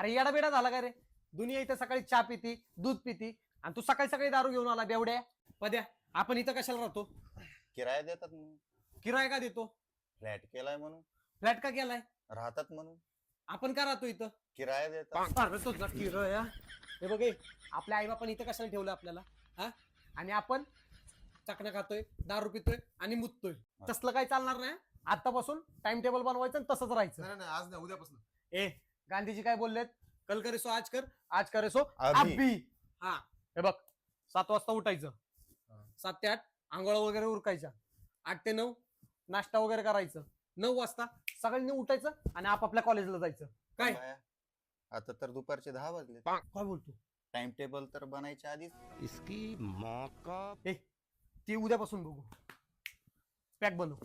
अरे येडा बेडा झाला का रे? दुनिया इथं सकाळी चहा पिती, दूध पिती, आणि तू सकाळी सकाळी दारू घेऊन आला बेवड्या. पद्या, आपण इथं कशाला राहतो? किराया देतात म्हणून. किराया का देतो? फ्लॅट केलाय म्हणून. फ्लॅट का केलाय? राहतात म्हणून. आपण का राहतो इथं? किराया देतात. अरे तुझा किराया. हे बघ हे, आपल्या आईबापाने इथं कशाला ठेवलं आपल्याला? हा? आणि आपण चकना खातोय, दारू पितोय आणि मुततोय. तसलं काही चालणार नाही. आतापासून टाइम टेबल बनवायचं आणि तसंच राहायचं. नाही नाही आज नाही उद्यापासून. ए, गांधीजी काय बोललेत? कल करे सो आज करे सो अभी. अभी. हा, हे बघ, 7 वाजता उठायचं, 7 ते 8 आंघोळ वगैरे उरकायच्या, 8 ते 9 नाश्ता वगैरे करायचं, 9 वाजता सगळ्यांनी उठायचं आणि आपापल्या कॉलेजला जायचं. काय बाया, आता तर दुपारचे 10 वाजले. काय बोलतो? टाइम टेबल तर बनायच्या आधीच. इसकी माँ का ए, ते उद्यापासून बघू. पॅक बनव.